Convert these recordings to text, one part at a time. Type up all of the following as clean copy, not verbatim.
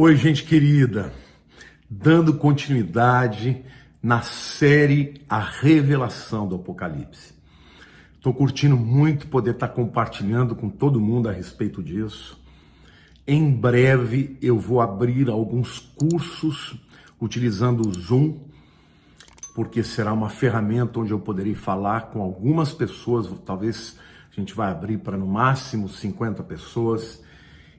Oi, gente querida, dando continuidade na série A Revelação do Apocalipse. Estou curtindo muito poder estar compartilhando com todo mundo a respeito disso. Em breve eu vou abrir alguns cursos utilizando o Zoom, porque será uma ferramenta onde eu poderei falar com algumas pessoas, talvez a gente vai abrir para no máximo 50 pessoas,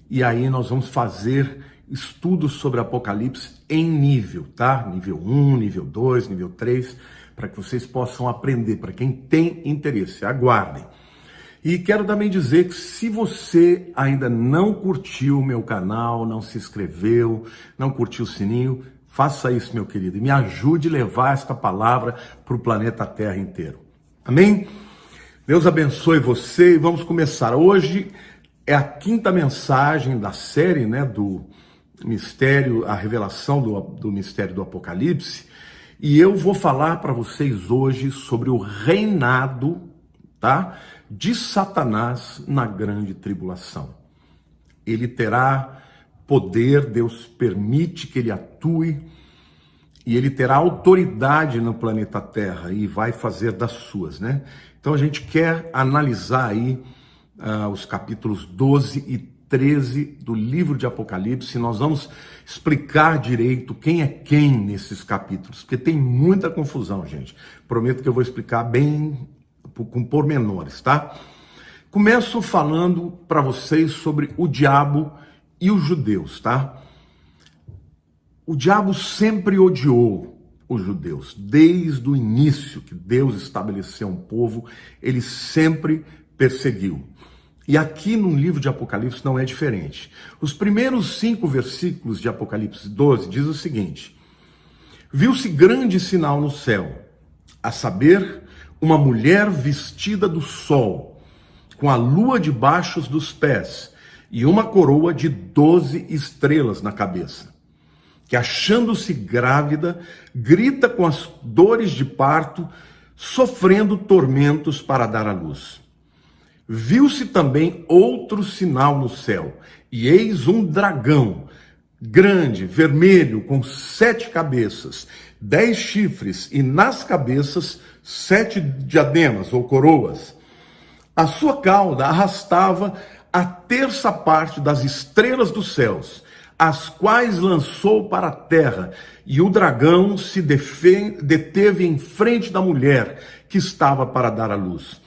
e aí nós vamos fazer estudos sobre Apocalipse em nível, tá? Nível 1, nível 2, nível 3, para que vocês possam aprender, para quem tem interesse, aguardem. E quero também dizer que se você ainda não curtiu o meu canal, não se inscreveu, não curtiu o sininho, faça isso, meu querido, e me ajude a levar esta palavra para o planeta Terra inteiro. Amém? Deus abençoe você e vamos começar. Hoje é a quinta mensagem da série, né, do mistério, a revelação do mistério do Apocalipse, e eu vou falar para vocês hoje sobre o reinado, tá, de Satanás na grande tribulação. Ele terá poder, Deus permite que ele atue, e ele terá autoridade no planeta Terra e vai fazer das suas, né? Então a gente quer analisar aí os capítulos 12 e 13 do livro de Apocalipse. Nós vamos explicar direito quem é quem nesses capítulos, porque tem muita confusão, gente. Prometo que eu vou explicar bem com pormenores, tá? Começo falando para vocês sobre o diabo e os judeus, tá? O diabo sempre odiou os judeus. Desde o início que Deus estabeleceu um povo, ele sempre perseguiu. E aqui no livro de Apocalipse não é diferente. Os primeiros 5 versículos de Apocalipse 12 diz o seguinte: viu-se grande sinal no céu, a saber, uma mulher vestida do sol, com a lua debaixo dos pés, e uma coroa de 12 estrelas na cabeça, que achando-se grávida, grita com as dores de parto, sofrendo tormentos para dar à luz. Viu-se também outro sinal no céu, e eis um dragão, grande, vermelho, com 7 cabeças, 10 chifres, e nas cabeças 7 diademas ou coroas. A sua cauda arrastava a terça parte das estrelas dos céus, as quais lançou para a terra, e o dragão se deteve em frente da mulher que estava para dar à luz,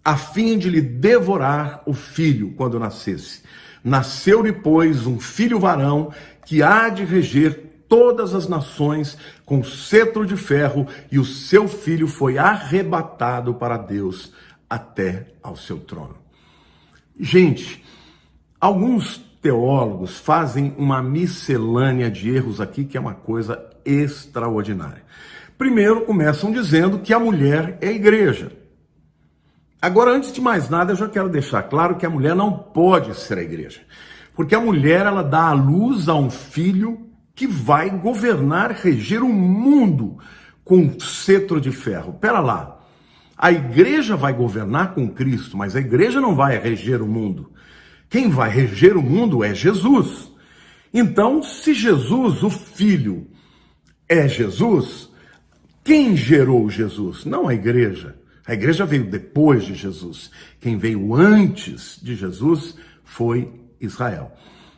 a fim de lhe devorar o filho quando nascesse. Nasceu-lhe, pois, um filho varão, que há de reger todas as nações com cetro de ferro, e o seu filho foi arrebatado para Deus até ao seu trono. Gente, alguns teólogos fazem uma miscelânea de erros aqui, que é uma coisa extraordinária. Primeiro, começam dizendo que a mulher é a igreja. Agora, antes de mais nada, eu já quero deixar claro que a mulher não pode ser a igreja. Porque a mulher, ela dá à luz a um filho que vai governar, reger o mundo com cetro de ferro. Pera lá, a igreja vai governar com Cristo, mas a igreja não vai reger o mundo. Quem vai reger o mundo é Jesus. Então, se Jesus, o Filho, é Jesus, quem gerou Jesus? Não a igreja. A igreja veio depois de Jesus. Quem veio antes de Jesus foi Israel.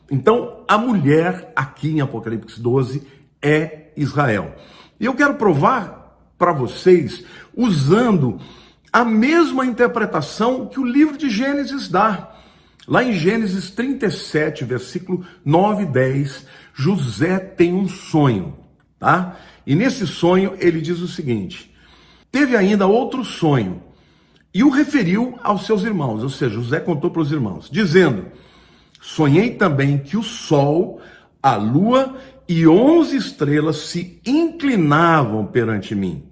Então, a mulher aqui em Apocalipse 12 é Israel. E eu quero provar para vocês usando a mesma interpretação que o livro de Gênesis dá. Lá em Gênesis 37, versículo 9 e 10, José tem um sonho, tá? E nesse sonho ele diz o seguinte: teve ainda outro sonho, e o referiu aos seus irmãos, ou seja, José contou para os irmãos, dizendo: sonhei também que o sol, a lua e 11 estrelas se inclinavam perante mim.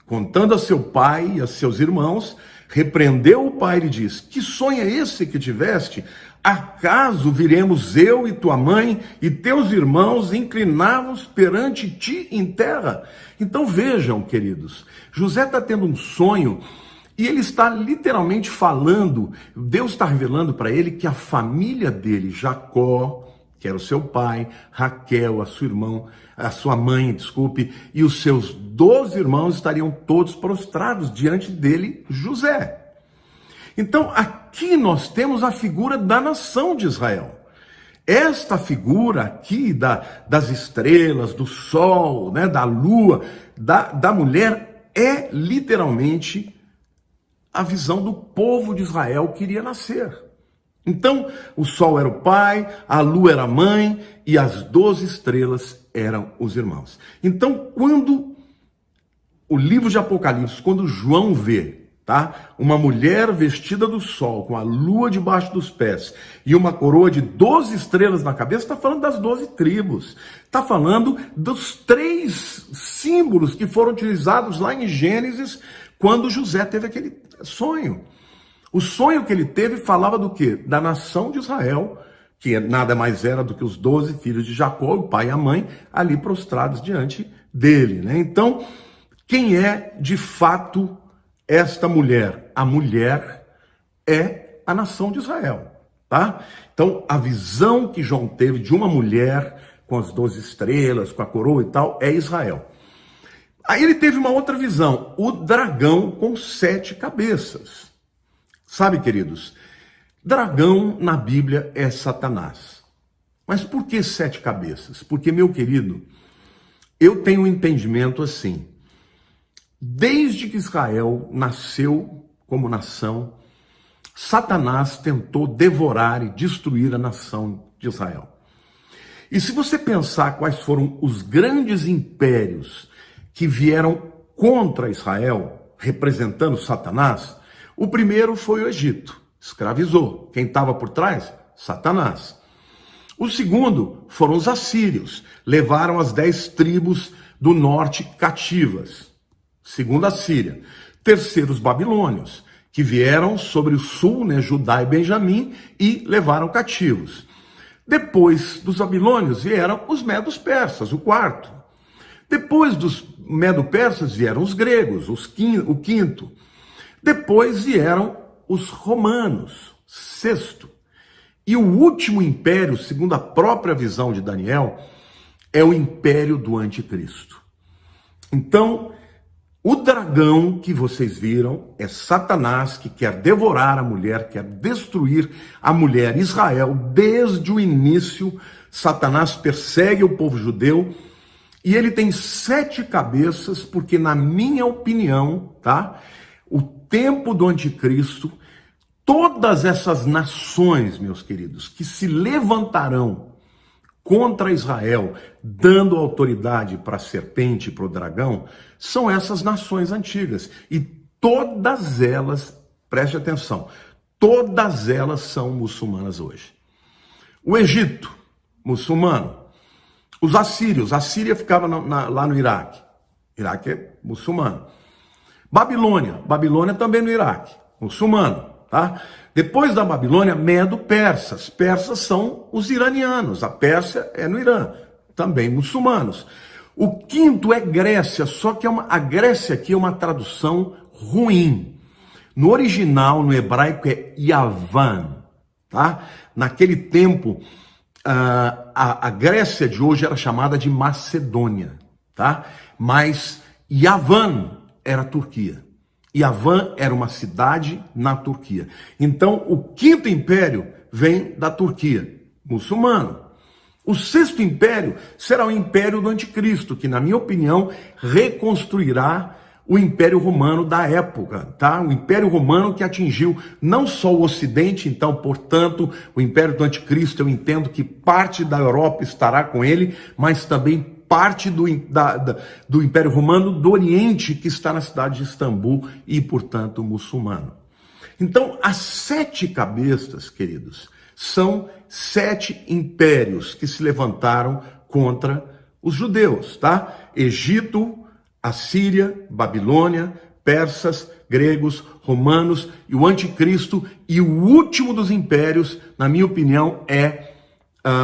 Contando a seu pai e a seus irmãos, repreendeu o pai e lhe disse: que sonho é esse que tiveste? Acaso viremos eu e tua mãe e teus irmãos inclinados perante ti em terra? Então vejam, queridos, José está tendo um sonho e ele está literalmente falando, Deus está revelando para ele que a família dele, Jacó, que era o seu pai, Raquel, a sua mãe, desculpe, e os seus 12 irmãos estariam todos prostrados diante dele, José. Então, aqui nós temos a figura da nação de Israel. Esta figura aqui das estrelas, do sol, né, da lua, da mulher, é literalmente a visão do povo de Israel que iria nascer. Então, o sol era o pai, a lua era a mãe e as 12 estrelas eram os irmãos. Então, quando o livro de Apocalipse, quando João vê, tá, uma mulher vestida do sol, com a lua debaixo dos pés e uma coroa de 12 estrelas na cabeça, está falando das 12 tribos. Está falando dos 3 símbolos que foram utilizados lá em Gênesis, quando José teve aquele sonho. O sonho que ele teve falava do quê? Da nação de Israel, que nada mais era do que os 12 filhos de Jacó, o pai e a mãe, ali prostrados diante dele, né? Então, quem é de fato esta mulher? A mulher é a nação de Israel, tá? Então, a visão que João teve de uma mulher com as 12 estrelas, com a coroa e tal, é Israel. Aí ele teve uma outra visão, o dragão com 7 cabeças. Sabe, queridos, dragão na Bíblia é Satanás. Mas por que 7 cabeças? Porque, meu querido, eu tenho um entendimento assim. Desde que Israel nasceu como nação, Satanás tentou devorar e destruir a nação de Israel. E se você pensar quais foram os grandes impérios que vieram contra Israel, representando Satanás, o primeiro foi o Egito, escravizou. Quem estava por trás? Satanás. O segundo foram os assírios, levaram as 10 tribos do norte cativas. Segundo a Síria. Terceiro, os babilônios, que vieram sobre o sul, né, Judá e Benjamim, e levaram cativos. Depois dos babilônios vieram os medos-persas, o quarto. Depois dos medo-persas vieram os gregos, o quinto. Depois vieram os romanos, sexto. E o último império, segundo a própria visão de Daniel, é o império do anticristo. Então, o dragão que vocês viram é Satanás, que quer devorar a mulher, quer destruir a mulher. Israel, desde o início, Satanás persegue o povo judeu e ele tem 7 cabeças, porque na minha opinião, tá? O tempo do anticristo, todas essas nações, meus queridos, que se levantarão contra Israel, dando autoridade para a serpente e para o dragão, são essas nações antigas. E todas elas, preste atenção, todas elas são muçulmanas hoje. O Egito, muçulmano. Os assírios, a Síria ficava lá no Iraque. Iraque é muçulmano. Babilônia também no Iraque, muçulmano, tá? Depois da Babilônia, Medo-persas. Persas são os iranianos, a Pérsia é no Irã, também muçulmanos. O quinto é Grécia, só que a Grécia aqui é uma tradução ruim. No original, no hebraico, é Yavan, tá? Naquele tempo, a Grécia de hoje era chamada de Macedônia, tá? Mas Yavan era a Turquia. Yavan era uma cidade na Turquia. Então, o quinto império vem da Turquia, muçulmano. O sexto império será o império do anticristo, que, na minha opinião, reconstruirá o Império Romano da época, tá? O Império Romano que atingiu não só o Ocidente, então, portanto, o Império do Anticristo, eu entendo que parte da Europa estará com ele, mas também parte do Império Romano do Oriente, que está na cidade de Istambul e, portanto, muçulmano. Então, as 7 cabeças, queridos, são 7 impérios que se levantaram contra os judeus, tá? Egito, Assíria, Babilônia, persas, gregos, romanos e o anticristo. E o último dos impérios, na minha opinião, é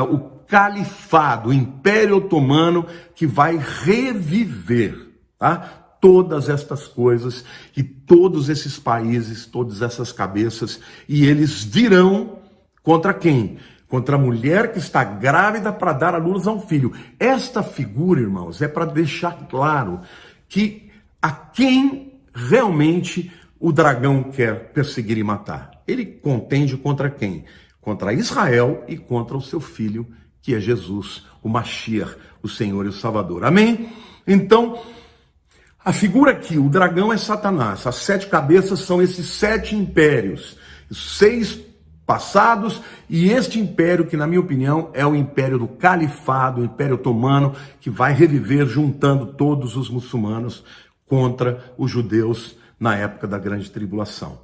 o califado, o Império Otomano, que vai reviver, tá? Todas estas coisas e todos esses países, todas essas cabeças, e eles virão contra quem? contra a mulher que está grávida para dar à luz a um filho. Esta figura, irmãos, é para deixar claro que a quem realmente o dragão quer perseguir e matar. Ele contende contra quem? Contra Israel e contra o seu filho, que é Jesus, o Mashiach, o Senhor e o Salvador. Amém? Então, a figura aqui, o dragão é Satanás. As 7 cabeças são esses 7 impérios. 6 passados e este império que, na minha opinião, é o império do califado, o império otomano, que vai reviver juntando todos os muçulmanos contra os judeus na época da grande tribulação.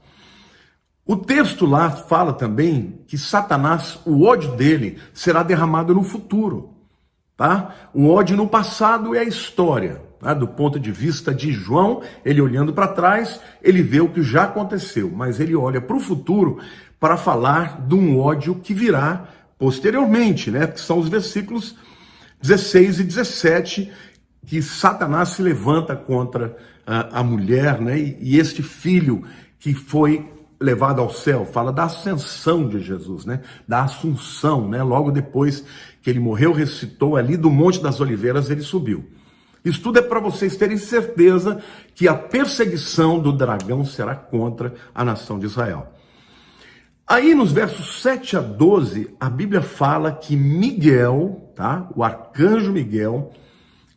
O texto lá fala também que Satanás, o ódio dele será derramado no futuro, tá? O ódio no passado é a história, tá? Do ponto de vista de João, ele olhando para trás, ele vê o que já aconteceu, mas ele olha para o futuro para falar de um ódio que virá posteriormente, né? Que são os versículos 16 e 17, que Satanás se levanta contra a mulher, né? E este filho que foi levado ao céu, fala da ascensão de Jesus, né? Da assunção, né? Logo depois que ele morreu, ressuscitou ali do Monte das Oliveiras, ele subiu. Isso tudo é para vocês terem certeza que a perseguição do dragão será contra a nação de Israel. Aí nos versos 7 a 12, a Bíblia fala que Miguel, tá? O arcanjo Miguel,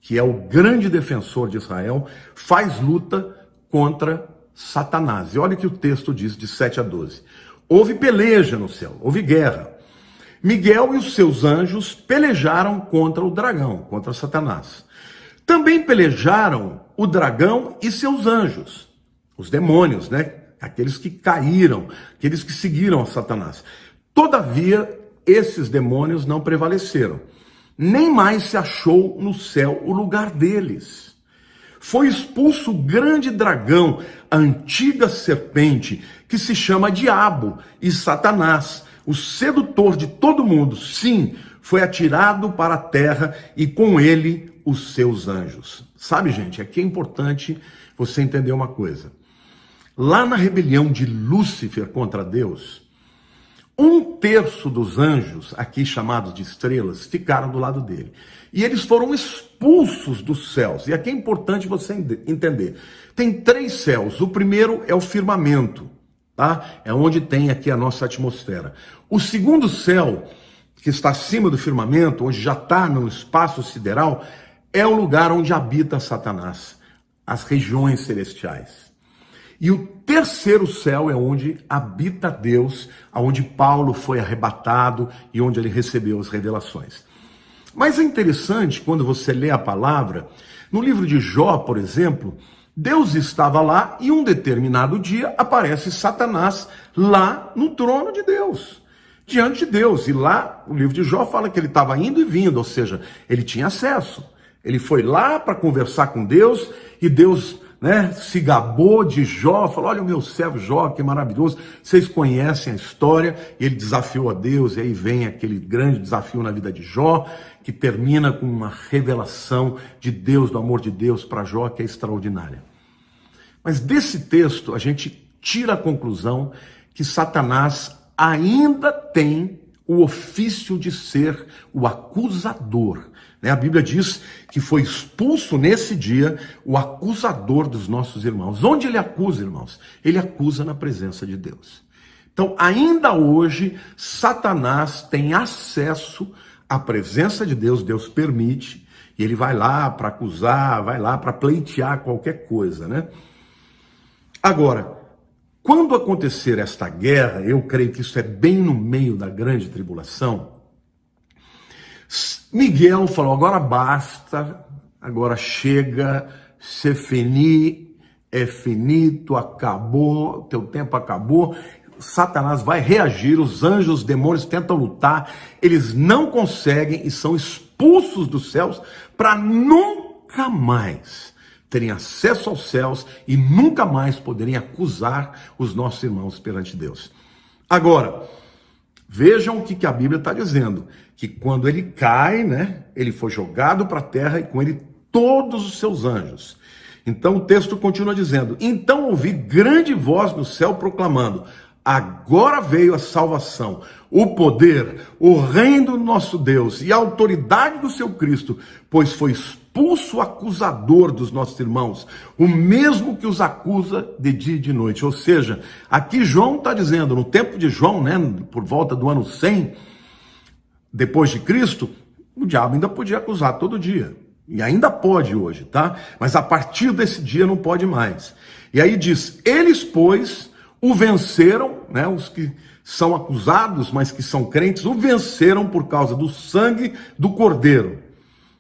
que é o grande defensor de Israel, faz luta contra Satanás. E olha o que o texto diz de 7 a 12. Houve peleja no céu, houve guerra. Miguel e os seus anjos pelejaram contra o dragão, contra Satanás. Também pelejaram o dragão e seus anjos, os demônios, né? Aqueles que caíram, aqueles que seguiram a Satanás. Todavia, esses demônios não prevaleceram. Nem mais se achou no céu o lugar deles. Foi expulso o grande dragão, a antiga serpente, que se chama Diabo e Satanás, o sedutor de todo mundo. Sim, foi atirado para a terra e com ele os seus anjos. Sabe, gente, aqui é importante você entender uma coisa. Lá na rebelião de Lúcifer contra Deus, 1/3 dos anjos, aqui chamados de estrelas, ficaram do lado dele. E eles foram expulsos dos céus. E aqui é importante você entender. Tem 3 céus. O primeiro é o firmamento, tá? É onde tem aqui a nossa atmosfera. O segundo céu, que está acima do firmamento, onde já está no espaço sideral, é o lugar onde habita Satanás, as regiões celestiais. E o terceiro céu é onde habita Deus, aonde Paulo foi arrebatado e onde ele recebeu as revelações. Mas é interessante, quando você lê a palavra, no livro de Jó, por exemplo, Deus estava lá e um determinado dia aparece Satanás lá no trono de Deus, diante de Deus. E lá, o livro de Jó fala que ele estava indo e vindo, ou seja, ele tinha acesso. Ele foi lá para conversar com Deus e Deus, né, se gabou de Jó, falou: olha o meu servo Jó, que maravilhoso, vocês conhecem a história. E ele desafiou a Deus, e aí vem aquele grande desafio na vida de Jó, que termina com uma revelação de Deus, do amor de Deus para Jó, que é extraordinária. Mas desse texto a gente tira a conclusão que Satanás ainda tem o ofício de ser o acusador. A Bíblia diz que foi expulso nesse dia o acusador dos nossos irmãos. Onde ele acusa, irmãos? Ele acusa na presença de Deus. Então, ainda hoje, Satanás tem acesso à presença de Deus, Deus permite, e ele vai lá para acusar, vai lá para pleitear qualquer coisa, né? Agora, quando acontecer esta guerra, eu creio que isso é bem no meio da grande tribulação, Miguel falou: agora basta, agora chega, se fini, é finito, acabou, teu tempo acabou. Satanás vai reagir, os anjos, os demônios tentam lutar, eles não conseguem e são expulsos dos céus para nunca mais terem acesso aos céus e nunca mais poderem acusar os nossos irmãos perante Deus. Agora, vejam o que a Bíblia está dizendo, que quando ele cai, né, ele foi jogado para a terra e com ele todos os seus anjos. Então o texto continua dizendo: então ouvi grande voz no céu proclamando: Agora veio a salvação, o poder, o reino do nosso Deus e a autoridade do seu Cristo, pois foi expulso o acusador dos nossos irmãos, o mesmo que os acusa de dia e de noite. Ou seja, aqui João está dizendo, no tempo de João, né, por volta do ano 100, depois de Cristo, o diabo ainda podia acusar todo dia. E ainda pode hoje, tá? Mas a partir desse dia não pode mais. E aí diz, eles, pois, o venceram, né? Os que são acusados, mas que são crentes, o venceram por causa do sangue do Cordeiro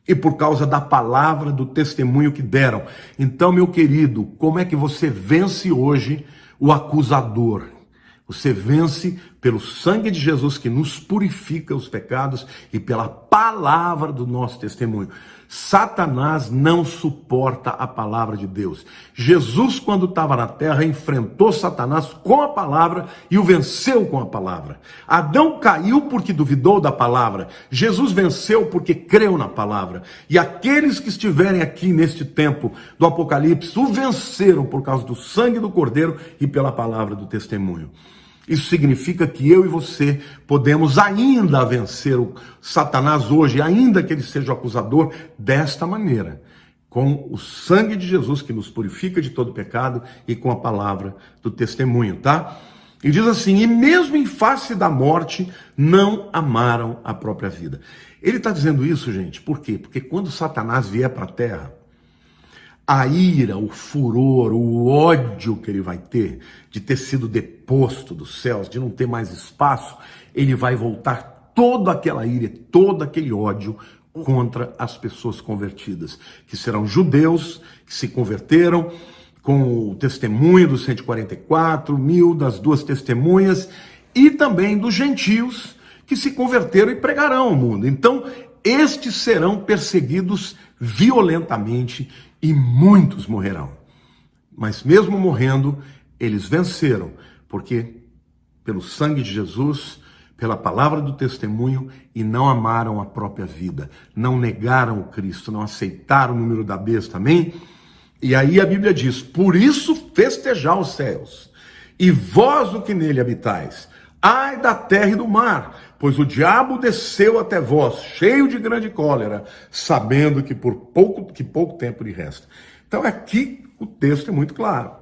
e por causa da palavra do testemunho que deram. Então, meu querido, como é que você vence hoje o acusador? Você vence pelo sangue de Jesus que nos purifica os pecados e pela palavra do nosso testemunho. Satanás não suporta a palavra de Deus. Jesus, quando estava na terra, enfrentou Satanás com a palavra e o venceu com a palavra. Adão caiu porque duvidou da palavra. Jesus venceu porque creu na palavra. E aqueles que estiverem aqui neste tempo do Apocalipse o venceram por causa do sangue do Cordeiro e pela palavra do testemunho. Isso significa que eu e você podemos ainda vencer o Satanás hoje, ainda que ele seja o acusador, desta maneira, com o sangue de Jesus que nos purifica de todo pecado e com a palavra do testemunho, tá? E diz assim, e mesmo em face da morte, não amaram a própria vida. Ele está dizendo isso, gente, por quê? Porque quando Satanás vier para a terra, a ira, o furor, o ódio que ele vai ter de ter sido deposto dos céus, de não ter mais espaço, ele vai voltar toda aquela ira, todo aquele ódio contra as pessoas convertidas, que serão judeus, que se converteram com o testemunho dos 144.000, das duas testemunhas, e também dos gentios que se converteram e pregarão ao mundo. Então, estes serão perseguidos violentamente e muitos morrerão. Mas mesmo morrendo, eles venceram, porque pelo sangue de Jesus, pela palavra do testemunho, e não amaram a própria vida, não negaram o Cristo, não aceitaram o número da besta, amém? E aí a Bíblia diz, por isso festejai os céus, e vós o que nele habitais, ai da terra e do mar, pois o diabo desceu até vós, cheio de grande cólera, sabendo que pouco tempo lhe resta. Então aqui o texto é muito claro.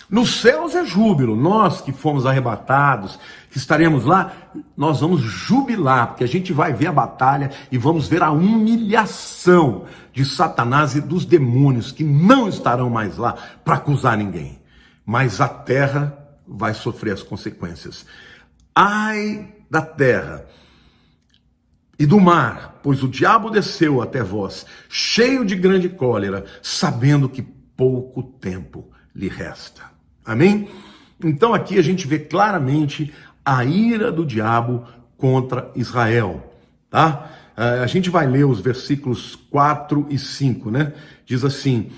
Nos céus é júbilo, nós que fomos arrebatados, que estaremos lá, nós vamos jubilar, porque a gente vai ver a batalha e vamos ver a humilhação de Satanás e dos demônios, que não estarão mais lá para acusar ninguém. Mas a terra vai sofrer as consequências. Ai da terra e do mar, pois o diabo desceu até vós, cheio de grande cólera, sabendo que pouco tempo lhe resta. Amém? Então aqui a gente vê claramente a ira do diabo contra Israel, tá? A gente vai ler os versículos 4 e 5, né? Diz assim,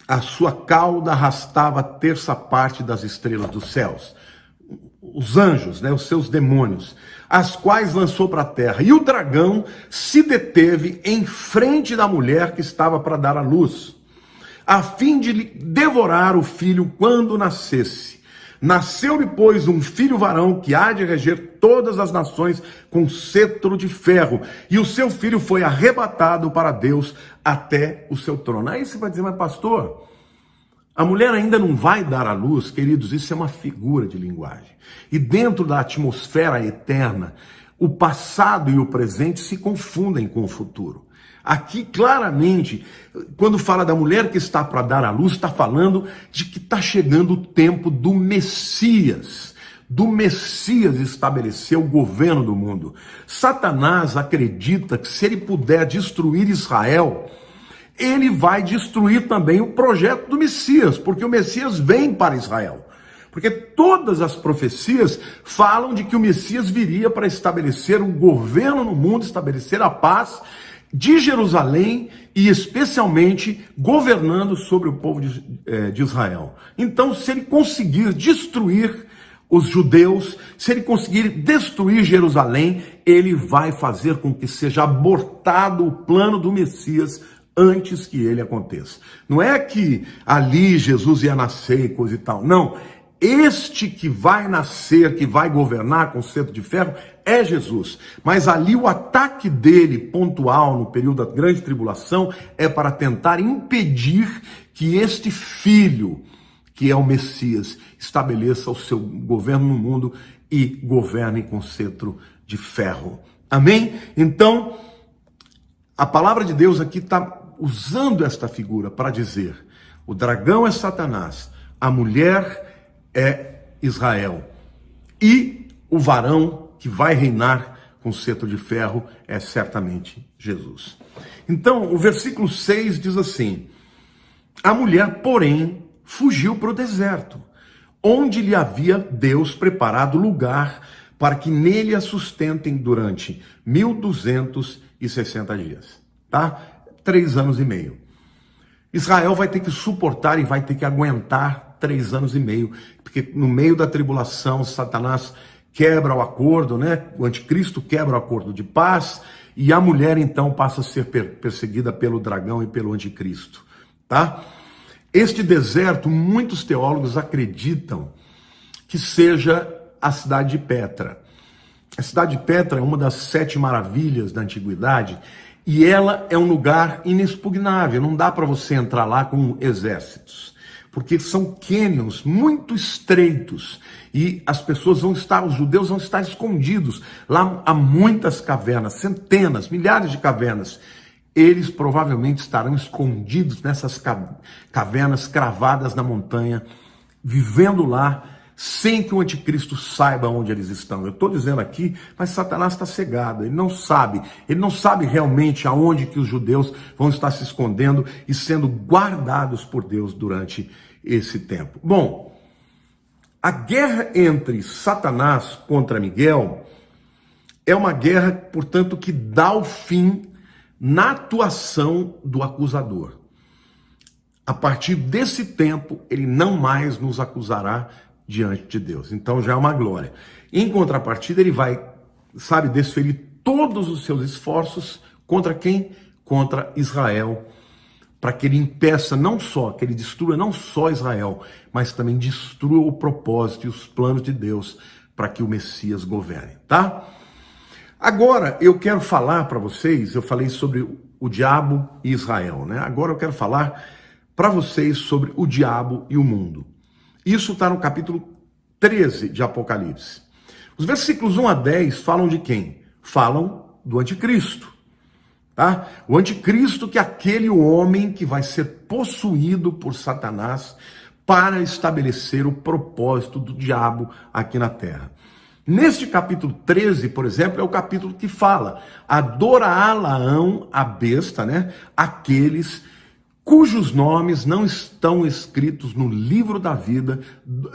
a sua cauda arrastava a terça parte das estrelas dos céus. Os anjos, né, os seus demônios, as quais lançou para a terra. E o dragão se deteve em frente da mulher que estava para dar à luz, a fim de lhe devorar o filho quando nascesse. Nasceu-lhe, pois, um filho varão que há de reger todas as nações com cetro de ferro. E o seu filho foi arrebatado para Deus até o seu trono. Aí você vai dizer, mas pastor, a mulher ainda não vai dar à luz, queridos, isso é uma figura de linguagem. E dentro da atmosfera eterna, o passado e o presente se confundem com o futuro. Aqui, claramente, quando fala da mulher que está para dar à luz, está falando de que está chegando o tempo do Messias estabelecer o governo do mundo. Satanás acredita que se ele puder destruir Israel, ele vai destruir também o projeto do Messias, porque o Messias vem para Israel. Porque todas as profecias falam de que o Messias viria para estabelecer um governo no mundo, estabelecer a paz de Jerusalém e especialmente governando sobre o povo de Israel. Então, se ele conseguir destruir os judeus, se ele conseguir destruir Jerusalém, ele vai fazer com que seja abortado o plano do Messias antes que ele aconteça. Não é que ali Jesus ia nascer e coisa e tal. Não. Este que vai nascer, que vai governar com cetro de ferro, é Jesus. Mas ali o ataque dele, pontual, no período da grande tribulação, é para tentar impedir que este filho, que é o Messias, estabeleça o seu governo no mundo e governe com cetro de ferro. Amém? Então, a palavra de Deus aqui está usando esta figura para dizer: o dragão é Satanás, a mulher é Israel, e o varão que vai reinar com cetro de ferro é certamente Jesus. Então, o versículo 6 diz assim: a mulher, porém, fugiu para o deserto, onde lhe havia Deus preparado lugar para que nele a sustentem durante 1260 dias, tá? 3 anos e meio. Israel vai ter que suportar e vai ter que aguentar 3 anos e meio, porque no meio da tribulação, Satanás quebra o acordo, né? O anticristo quebra o acordo de paz, e a mulher então passa a ser perseguida pelo dragão e pelo anticristo, tá? Este deserto, muitos teólogos acreditam que seja a cidade de Petra. A cidade de Petra é uma das 7 maravilhas da antiguidade, e ela é um lugar inexpugnável, não dá para você entrar lá com exércitos, porque são cânions muito estreitos, e as pessoas vão estar, os judeus vão estar escondidos. Lá há muitas cavernas, centenas, milhares de cavernas. Eles provavelmente estarão escondidos nessas cavernas cravadas na montanha, vivendo lá, sem que o anticristo saiba onde eles estão. Eu estou dizendo aqui, mas Satanás está cegado, ele não sabe realmente aonde que os judeus vão estar se escondendo e sendo guardados por Deus durante esse tempo. Bom, a guerra entre Satanás contra Miguel é uma guerra, portanto, que dá o fim na atuação do acusador. A partir desse tempo, ele não mais nos acusará diante de Deus. Então já é uma glória. Em contrapartida, ele vai, desferir todos os seus esforços contra quem? Contra Israel, para que ele impeça que ele destrua não só Israel, mas também destrua o propósito e os planos de Deus para que o Messias governe, tá? Agora, eu quero falar para vocês, eu falei sobre o diabo e Israel, né? Agora eu quero falar para vocês sobre o diabo e o mundo. Isso está no capítulo 13 de Apocalipse. Os versículos 1 a 10 falam de quem? Falam do anticristo, tá? O anticristo, que é aquele homem que vai ser possuído por Satanás para estabelecer o propósito do diabo aqui na terra. Neste capítulo 13, por exemplo, é o capítulo que fala: adorá-la-ão, a besta, né? Aqueles cujos nomes não estão escritos no livro da vida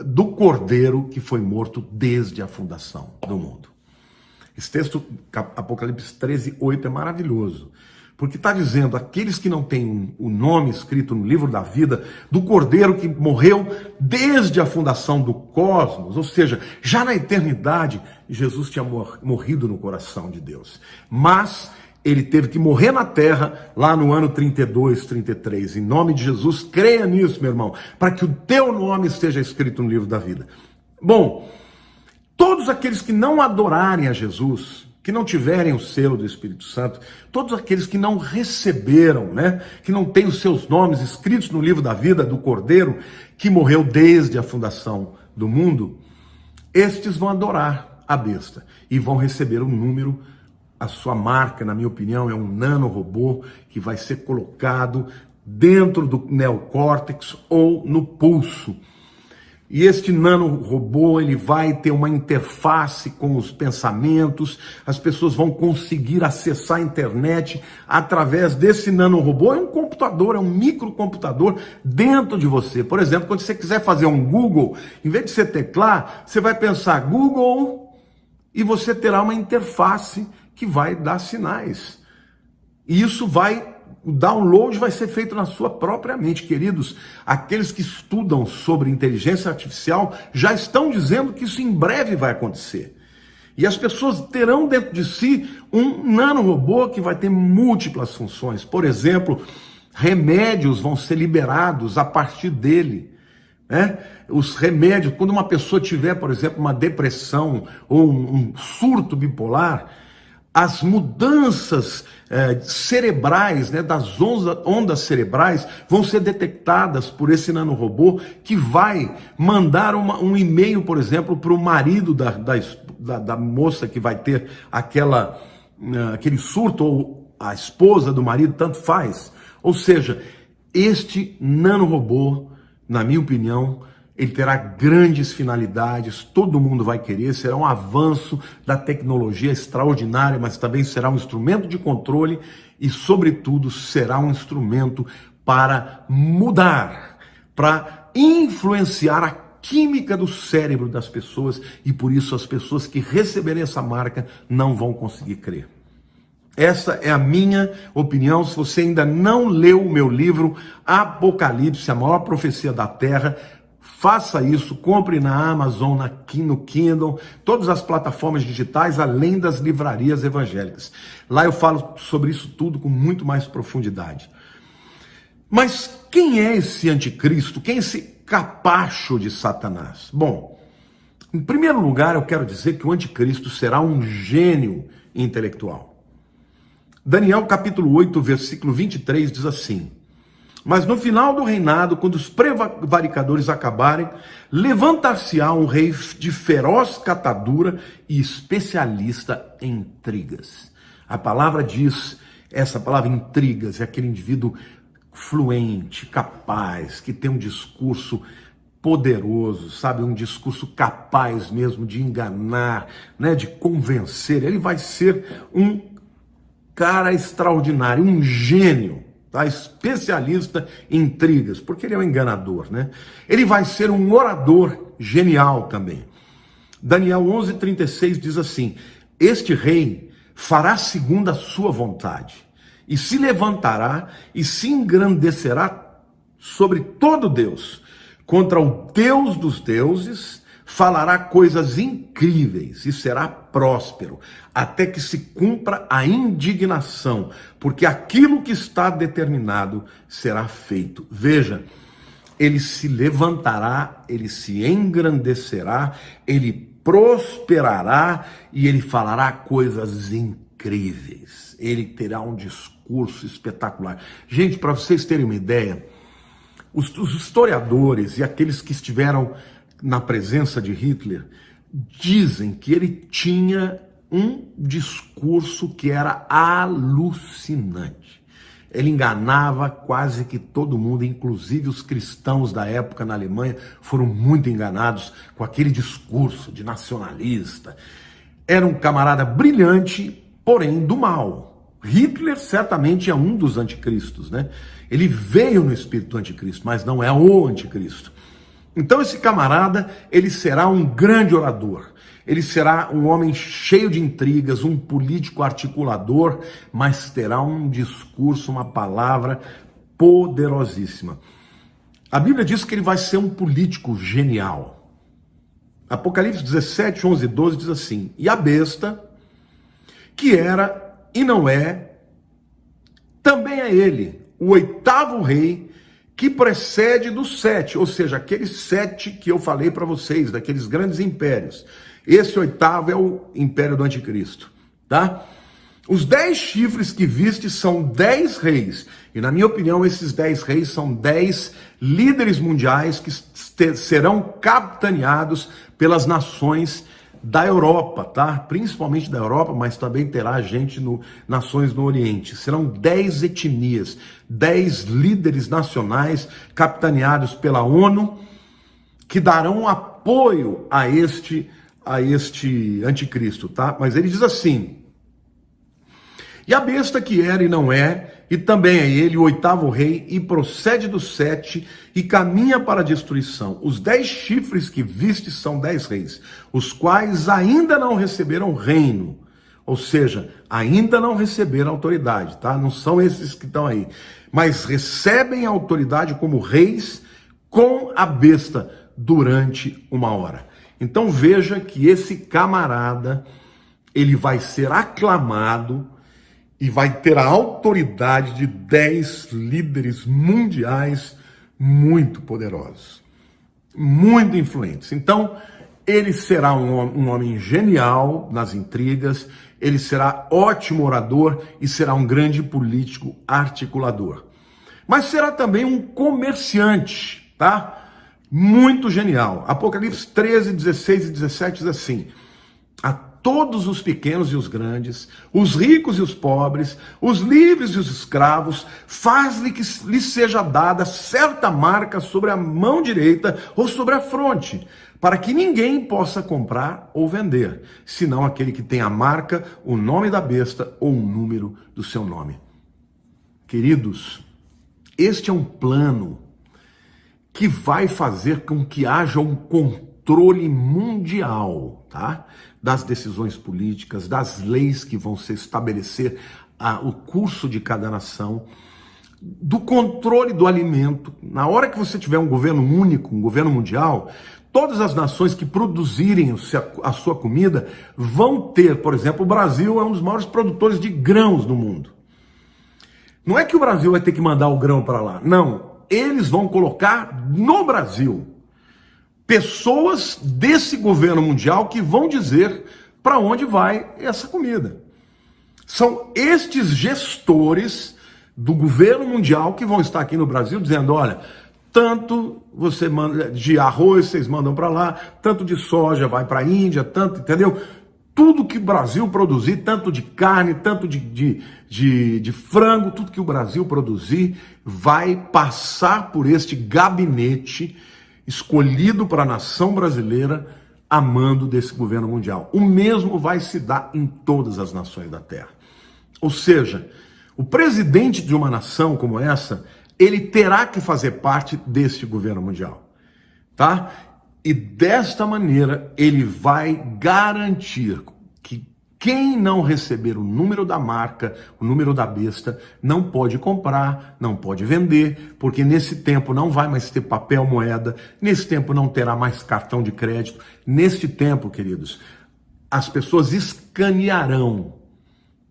do Cordeiro que foi morto desde a fundação do mundo. Esse texto, Apocalipse 13, 8, é maravilhoso, porque está dizendo aqueles que não têm o nome escrito no livro da vida do Cordeiro que morreu desde a fundação do cosmos, ou seja, já na eternidade, Jesus tinha morrido no coração de Deus. Mas ele teve que morrer na terra lá no ano 32, 33. Em nome de Jesus, creia nisso, meu irmão, para que o teu nome esteja escrito no livro da vida. Bom, todos aqueles que não adorarem a Jesus, que não tiverem o selo do Espírito Santo, todos aqueles que não receberam, né, que não têm os seus nomes escritos no livro da vida do Cordeiro, que morreu desde a fundação do mundo, estes vão adorar a besta e vão receber um número. A sua marca, na minha opinião, é um nanorobô que vai ser colocado dentro do neocórtex ou no pulso. E este nanorobô, ele vai ter uma interface com os pensamentos, as pessoas vão conseguir acessar a internet através desse nanorobô. É um computador, é um microcomputador dentro de você. Por exemplo, quando você quiser fazer um Google, em vez de você teclar, você vai pensar Google e você terá uma interface que vai dar sinais. E o download vai ser feito na sua própria mente, queridos. Aqueles que estudam sobre inteligência artificial já estão dizendo que isso em breve vai acontecer. E as pessoas terão dentro de si um nanorobô que vai ter múltiplas funções. Por exemplo, remédios vão ser liberados a partir dele, né? Os remédios, quando uma pessoa tiver, por exemplo, uma depressão ou um surto bipolar, as mudanças cerebrais, né, das ondas cerebrais vão ser detectadas por esse nanorobô, que vai mandar um e-mail, por exemplo, para o marido da moça que vai ter aquele surto, ou a esposa do marido, tanto faz. Ou seja, este nanorobô, na minha opinião, ele terá grandes finalidades, todo mundo vai querer, será um avanço da tecnologia extraordinária, mas também será um instrumento de controle e, sobretudo, será um instrumento para mudar, para influenciar a química do cérebro das pessoas, e por isso as pessoas que receberem essa marca não vão conseguir crer. Essa é a minha opinião. Se você ainda não leu o meu livro Apocalipse, a maior profecia da Terra, faça isso, compre na Amazon, no Kindle, todas as plataformas digitais, além das livrarias evangélicas. Lá eu falo sobre isso tudo com muito mais profundidade. Mas quem é esse anticristo? Quem é esse capacho de Satanás? Bom, em primeiro lugar, eu quero dizer que o anticristo será um gênio intelectual. Daniel capítulo 8, versículo 23 diz assim: mas no final do reinado, quando os prevaricadores acabarem, levantar-se-á um rei de feroz catadura e especialista em intrigas. A palavra diz, essa palavra intrigas, é aquele indivíduo fluente, capaz, que tem um discurso poderoso, sabe, um discurso capaz mesmo de enganar, né, de convencer. Ele vai ser um cara extraordinário, um gênio, tá? Especialista em intrigas, porque ele é um enganador, né? Ele vai ser um orador genial também. Daniel 11:36 diz assim: este rei fará segundo a sua vontade, e se levantará e se engrandecerá sobre todo Deus, contra o Deus dos deuses, falará coisas incríveis e será próspero, até que se cumpra a indignação, porque aquilo que está determinado será feito. Veja, ele se levantará, ele se engrandecerá, ele prosperará e ele falará coisas incríveis. Ele terá um discurso espetacular. Gente, para vocês terem uma ideia, os historiadores e aqueles que estiveram na presença de Hitler dizem que ele tinha um discurso que era alucinante. Ele enganava quase que todo mundo, inclusive os cristãos da época na Alemanha foram muito enganados com aquele discurso de nacionalista. Era um camarada brilhante, porém do mal. Hitler certamente é um dos anticristos, né? Ele veio no espírito anticristo, mas não é o anticristo. Então esse camarada, ele será um grande orador, ele será um homem cheio de intrigas, um político articulador, mas terá um discurso, uma palavra poderosíssima. A Bíblia diz que ele vai ser um político genial. Apocalipse 17, 11 e 12 diz assim: e a besta, que era e não é, também é ele, o oitavo rei, que precede dos 7, ou seja, aqueles 7 que eu falei para vocês, daqueles grandes impérios. Esse oitavo é o império do anticristo, tá? Os 10 chifres que viste são 10 reis, e na minha opinião esses 10 reis são 10 líderes mundiais que serão capitaneados pelas nações da Europa, tá? Principalmente da Europa, mas também terá gente nações no Oriente. Serão 10 etnias, 10 líderes nacionais capitaneados pela ONU, que darão apoio a este anticristo, tá? Mas ele diz assim: e a besta que era e não é, e também é ele, o oitavo rei, e procede dos 7, e caminha para a destruição. Os 10 chifres que viste são 10 reis, os quais ainda não receberam reino, ou seja, ainda não receberam autoridade, tá? Não são esses que estão aí, mas recebem a autoridade como reis com a besta durante 1 hora. Então veja que esse camarada, ele vai ser aclamado e vai ter a autoridade de 10 líderes mundiais muito poderosos. muito influentes. Então, ele será um homem genial nas intrigas, ele será ótimo orador e será um grande político articulador. Mas será também um comerciante, tá? Muito genial. Apocalipse 13, 16 e 17 diz assim: a todos os pequenos e os grandes, os ricos e os pobres, os livres e os escravos, faz-lhe que lhe seja dada certa marca sobre a mão direita ou sobre a fronte, para que ninguém possa comprar ou vender, senão aquele que tem a marca, o nome da besta ou o número do seu nome. Queridos, este é um plano que vai fazer com que haja um controle mundial, tá? Das decisões políticas, das leis que vão se estabelecer o curso de cada nação, do controle do alimento. Na hora que você tiver um governo único, um governo mundial, todas as nações que produzirem a sua comida vão ter, por exemplo, o Brasil é um dos maiores produtores de grãos no mundo. Não é que o Brasil vai ter que mandar o grão para lá, não. Eles vão colocar no Brasil pessoas desse governo mundial que vão dizer para onde vai essa comida. São estes gestores do governo mundial que vão estar aqui no Brasil dizendo, olha, tanto você manda de arroz, vocês mandam para lá, tanto de soja vai para a Índia, tanto, entendeu? Tudo que o Brasil produzir, tanto de carne, tanto de frango, tudo que o Brasil produzir vai passar por este gabinete escolhido para a nação brasileira a mando desse governo mundial. O mesmo vai se dar em todas as nações da Terra. Ou seja, o presidente de uma nação como essa, ele terá que fazer parte desse governo mundial, tá? E desta maneira ele vai garantir que quem não receber o número da marca, o número da besta, não pode comprar, não pode vender, porque nesse tempo não vai mais ter papel moeda, nesse tempo não terá mais cartão de crédito. Neste tempo, queridos, as pessoas escanearão,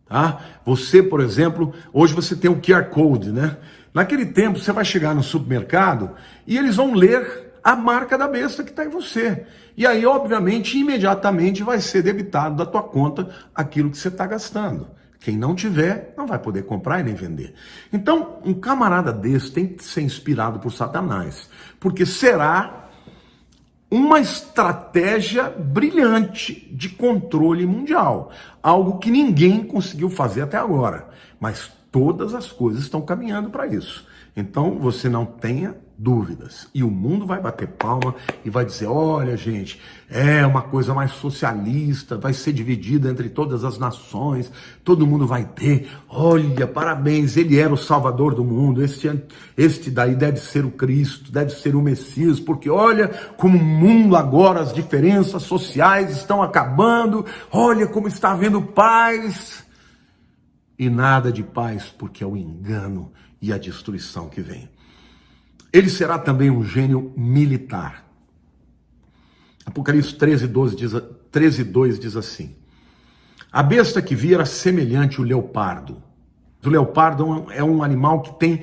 tá? Você, por exemplo, hoje você tem o QR Code, né? Naquele tempo você vai chegar no supermercado e eles vão ler a marca da besta que está em você. E aí, obviamente, imediatamente vai ser debitado da tua conta aquilo que você está gastando. Quem não tiver, não vai poder comprar e nem vender. Então, um camarada desse tem que ser inspirado por Satanás, porque será uma estratégia brilhante de controle mundial. Algo que ninguém conseguiu fazer até agora. Mas todas as coisas estão caminhando para isso. Então, você não tenha dúvidas. E o mundo vai bater palma e vai dizer, olha, gente, é uma coisa mais socialista, vai ser dividida entre todas as nações, todo mundo vai ter, olha, parabéns, ele era o salvador do mundo, este daí deve ser o Cristo, deve ser o Messias, porque olha como o mundo agora, as diferenças sociais estão acabando, olha como está havendo paz. E nada de paz, porque é o engano e a destruição que vem. Ele será também um gênio militar. Apocalipse 13:2 diz assim: a besta que vi era semelhante ao leopardo. O leopardo é um animal que tem,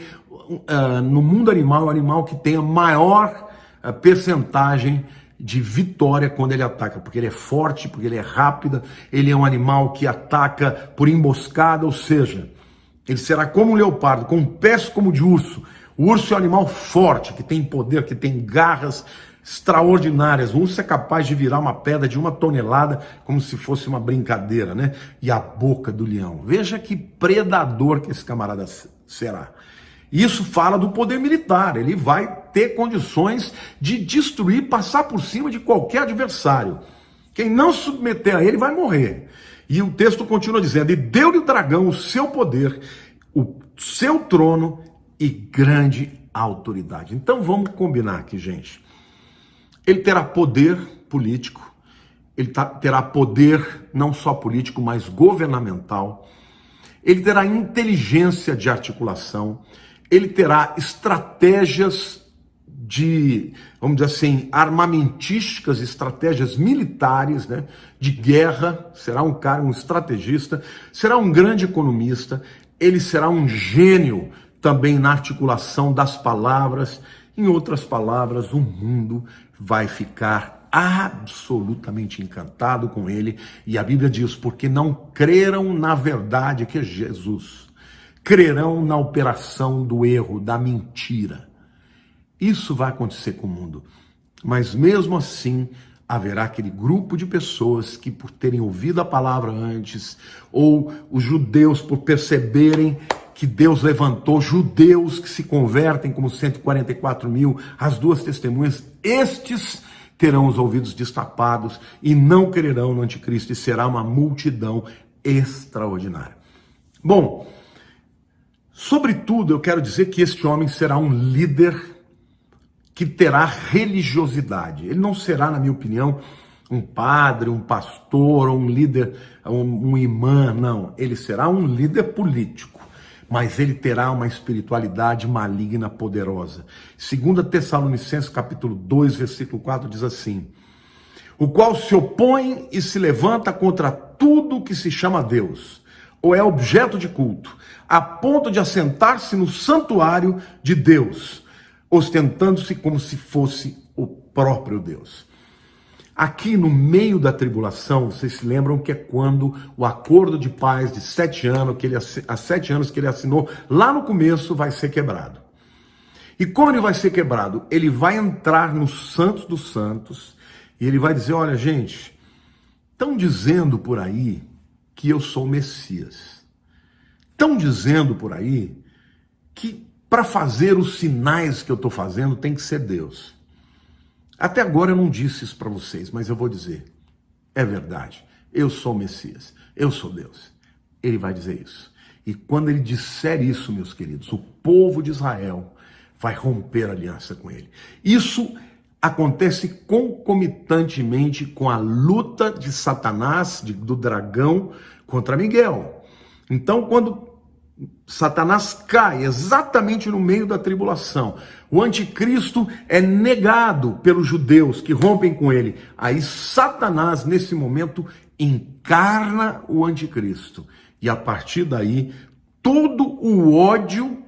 no mundo animal, é um animal que tem a maior percentagem de vitória quando ele ataca, porque ele é forte, porque ele é rápido, ele é um animal que ataca por emboscada, ou seja, ele será como um leopardo, com pés como de urso. O urso é um animal forte, que tem poder, que tem garras extraordinárias. O urso é capaz de virar uma pedra de 1 tonelada, como se fosse uma brincadeira, né? E a boca do leão. Veja que predador que esse camarada será. Isso fala do poder militar. Ele vai ter condições de destruir, passar por cima de qualquer adversário. Quem não submeter a ele vai morrer. E o texto continua dizendo, e deu-lhe o dragão o seu poder, o seu trono e grande autoridade. Então vamos combinar aqui, gente. Ele terá poder político, ele terá poder não só político, mas governamental. Ele terá inteligência de articulação, ele terá estratégias de, vamos dizer assim, armamentísticas, estratégias militares, né, de guerra. Será um cara, um estrategista, será um grande economista, ele será um gênio também na articulação das palavras. Em outras palavras, o mundo vai ficar absolutamente encantado com ele. E a Bíblia diz, porque não creram na verdade que é Jesus, crerão na operação do erro, da mentira. Isso vai acontecer com o mundo. Mas mesmo assim, haverá aquele grupo de pessoas que, por terem ouvido a palavra antes, ou os judeus por perceberem que Deus levantou judeus que se convertem, como 144 mil, as duas testemunhas, estes terão os ouvidos destapados e não crerão no anticristo, e será uma multidão extraordinária. Bom, sobretudo eu quero dizer que este homem será um líder que terá religiosidade. Ele não será, na minha opinião, um padre, um pastor, ou um líder, um imã, não. Ele será um líder político, mas ele terá uma espiritualidade maligna poderosa. 2 Tessalonicenses capítulo 2, versículo 4 diz assim: o qual se opõe e se levanta contra tudo que se chama Deus, ou é objeto de culto, a ponto de assentar-se no santuário de Deus, ostentando-se como se fosse o próprio Deus. Aqui no meio da tribulação, vocês se lembram que é quando o acordo de paz de 7 anos, há 7 anos que ele assinou, lá no começo vai ser quebrado. E como ele vai ser quebrado? Ele vai entrar no Santos dos Santos e ele vai dizer, olha gente, estão dizendo por aí que eu sou o Messias. Estão dizendo por aí que para fazer os sinais que eu estou fazendo tem que ser Deus. Até agora eu não disse isso para vocês, mas eu vou dizer. É verdade. Eu sou o Messias. Eu sou Deus. Ele vai dizer isso. E quando ele disser isso, meus queridos, o povo de Israel vai romper aliança com ele. Isso acontece concomitantemente com a luta de Satanás, do dragão, contra Miguel. Então, quando Satanás cai exatamente no meio da tribulação, o anticristo é negado pelos judeus que rompem com ele. Aí Satanás, nesse momento, encarna o anticristo. E a partir daí, todo o ódio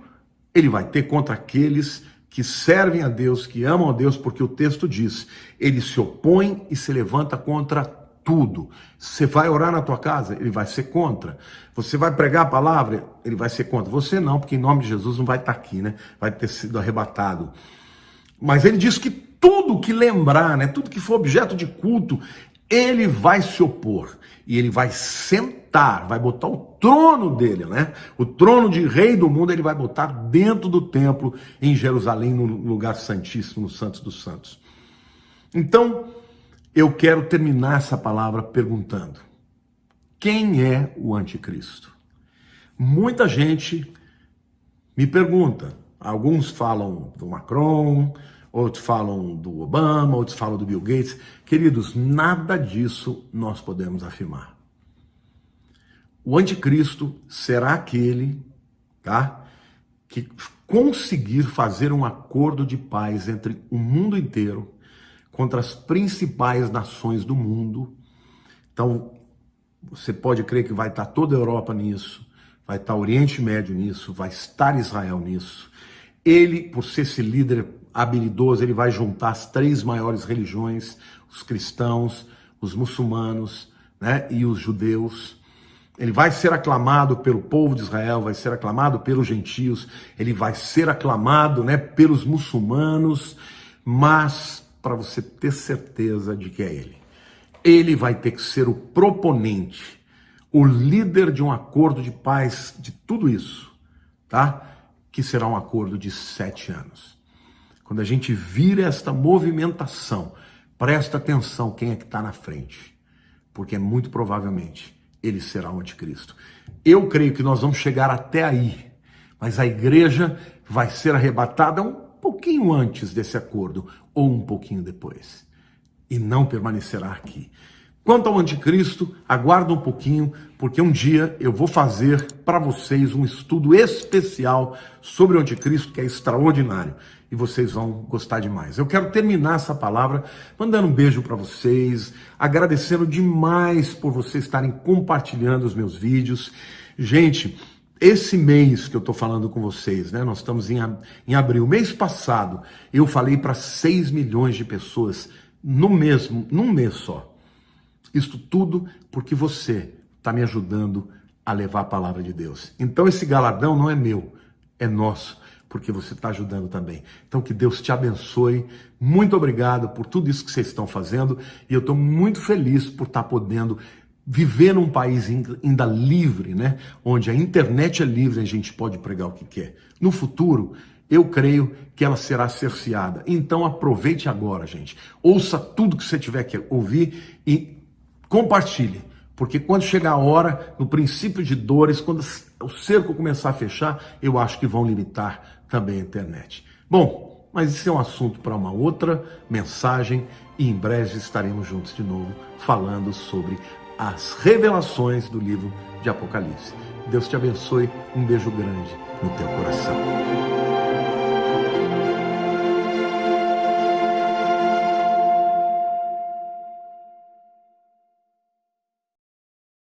ele vai ter contra aqueles que servem a Deus, que amam a Deus, porque o texto diz, ele se opõe e se levanta contra tudo. Você vai orar na tua casa, ele vai ser contra. Você vai pregar a palavra, ele vai ser contra. Você não, porque em nome de Jesus não vai estar aqui, né? Vai ter sido arrebatado. Mas ele diz que tudo que lembrar, né? Tudo que for objeto de culto, ele vai se opor. E ele vai sentar, vai botar o trono dele, né? O trono de rei do mundo, ele vai botar dentro do templo em Jerusalém, no lugar santíssimo, no Santos dos Santos. Então, eu quero terminar essa palavra perguntando: quem é o anticristo? Muita gente me pergunta. Alguns falam do Macron, outros falam do Obama, outros falam do Bill Gates. Queridos, nada disso nós podemos afirmar. O anticristo será aquele, tá, que conseguir fazer um acordo de paz entre o mundo inteiro contra as principais nações do mundo. Então, você pode crer que vai estar toda a Europa nisso, vai estar o Oriente Médio nisso, vai estar Israel nisso. Ele, por ser esse líder habilidoso, ele vai juntar as 3 maiores religiões, os cristãos, os muçulmanos, né, e os judeus. Ele vai ser aclamado pelo povo de Israel, vai ser aclamado pelos gentios, ele vai ser aclamado, né, pelos muçulmanos, mas para você ter certeza de que é ele. Ele vai ter que ser o proponente, o líder de um acordo de paz, de tudo isso, tá? Que será um acordo de 7 anos. Quando a gente vira esta movimentação, presta atenção quem é que está na frente, porque muito provavelmente ele será o anticristo. Eu creio que nós vamos chegar até aí, mas a igreja vai ser arrebatada um pouquinho antes desse acordo, ou um pouquinho depois, e não permanecerá aqui. Quanto ao anticristo, aguarda um pouquinho, porque um dia eu vou fazer para vocês um estudo especial sobre o anticristo, que é extraordinário, e vocês vão gostar demais. Eu quero terminar essa palavra mandando um beijo para vocês, agradecendo demais por vocês estarem compartilhando os meus vídeos. Gente, esse mês que eu estou falando com vocês, né? Nós estamos em abril. Mês passado, eu falei para 6 milhões de pessoas num mês só. Isso tudo porque você está me ajudando a levar a palavra de Deus. Então esse galardão não é meu, é nosso, porque você está ajudando também. Então que Deus te abençoe. Muito obrigado por tudo isso que vocês estão fazendo. E eu estou muito feliz por estar podendo viver num país ainda livre, né? Onde a internet é livre, a gente pode pregar o que quer. No futuro, eu creio que ela será cerceada. Então aproveite agora, gente. Ouça tudo que você tiver que ouvir e compartilhe. Porque quando chegar a hora, no princípio de dores, quando o cerco começar a fechar, eu acho que vão limitar também a internet. Bom, mas isso é um assunto para uma outra mensagem e em breve estaremos juntos de novo falando sobre as revelações do livro de Apocalipse. Deus te abençoe, um beijo grande no teu coração.